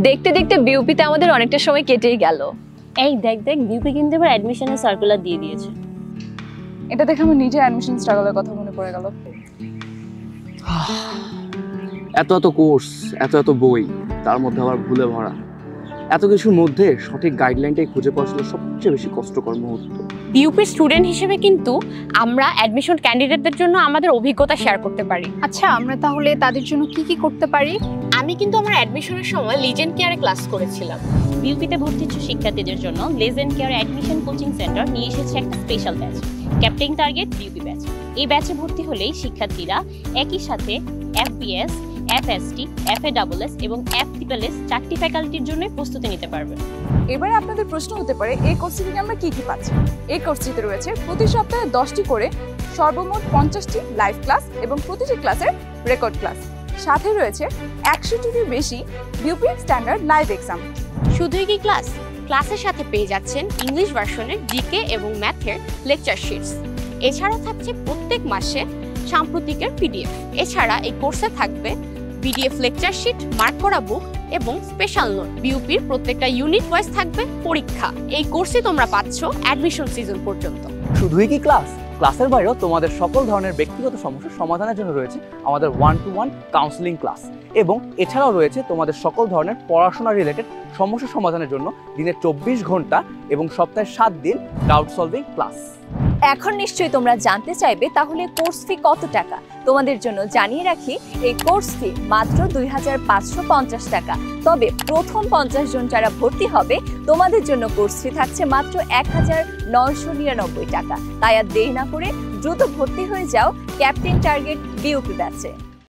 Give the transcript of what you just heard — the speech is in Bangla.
দেখতে দেখতে বিউপিতে আমাদের অনেকটা সময় কেটেই গেল। এই দেখ দেখ বিউপি কিন্তু এবার অ্যাডমিশনের সার্কুলার দিয়ে দিয়েছে। এটা দেখে আমার নিজের অ্যাডমিশন স্ট্রাগলের কথা মনে পড়ে গেল। এত এত কোর্স, এত এত বই, তার মধ্যে আবার ভুলে ভরা। এত কিছুর মধ্যে সঠিক গাইডলাইনটাই খুঁজে পাওয়া ছিল সবচেয়ে বেশি কষ্টকর মুহূর্ত। বিউপির স্টুডেন্ট হিসেবে কিন্তু আমরা অ্যাডমিশন ক্যান্ডিডেটদের জন্য আমাদের অভিজ্ঞতা শেয়ার করতে পারি। আচ্ছা, আমরা তাহলে তাদের জন্য কি কি করতে পারি? আমি কিন্তু আমার অ্যাডমিশনের সময় লিজেন্ড কেয়ারে ক্লাস করেছিলাম। বিউপিতে ভর্তি ইচ্ছুক শিক্ষার্থীদের জন্য legend care admission coaching centre নিয়ে এসেছে একটা special batch, captain target BUP batch. এই ব্যাচে ভর্তি হলেই শিক্ষার্থীরা একই সাথে FBS, FST, FASS এবং FSSS চারটি ফ্যাকাল্টির জন্য প্রস্তুতি নিতে পারবে। এবারে আপনাদের প্রশ্ন হতে পারে, এই কোর্সটি থেকে আমরা কি কি পাচ্ছি? এই কোর্সটিতে রয়েছে প্রতি সপ্তাহে 10টি করে সর্বমোট 50টি লাইভ ক্লাস এবং প্রতিটি ক্লাসের রেকর্ড ক্লাস। সাথে রয়েছে 100টিরও বেশি বিউপি স্ট্যান্ডার্ড লাইভ এক্সাম। শুধুই কি ক্লাস, ক্লাসের সাথে পেয়ে যাচ্ছেন ইংলিশ ভার্সনের জিকে এবং ম্যাথের লেকচার শিটস। এছাড়া থাকছে প্রত্যেক মাসে সাম্প্রতিকের PDF। এছাড়া এই কোর্সে থাকবে PDF লেকচার শিট, মার্ক করা বুক এবং স্পেশাল নোট। বিউপির প্রত্যেকটা ইউনিট ওয়াইজ থাকবে পরীক্ষা। এই কোর্সে তোমরা পাচ্ছ অ্যাডমিশন সিজন পর্যন্ত। শুধুই কি ক্লাস, ক্লাসের বাইরেও তোমাদের সকল ধরনের ব্যক্তিগত সমস্যার সমাধানের জন্য রয়েছে আমাদের 1-to-1 কাউন্সেলিং ক্লাস, এবং এছাড়াও রয়েছে তোমাদের সকল ধরনের পড়াশোনা রিলেটেড সমস্যা সমাধানের জন্য দিনে 24 ঘন্টা এবং সপ্তাহে 7 দিন ডাউট সলভিং ক্লাস। এখন নিশ্চয়ই তোমরা জানতে চাইবে তাহলে কোর্স ফি কত টাকা। তোমাদের জন্য জানিয়ে রাখি, এই কোর্স ফি মাত্র 2550 টাকা। তবে প্রথম 50 জন যারা ভর্তি হবে তোমাদের জন্য কোর্স ফি থাকছে মাত্র 1999 টাকা। তাই আর দেরি না করে দ্রুত ভর্তি হয়ে যাও ক্যাপ্টেন টার্গেট বিউপি ব্যাচে।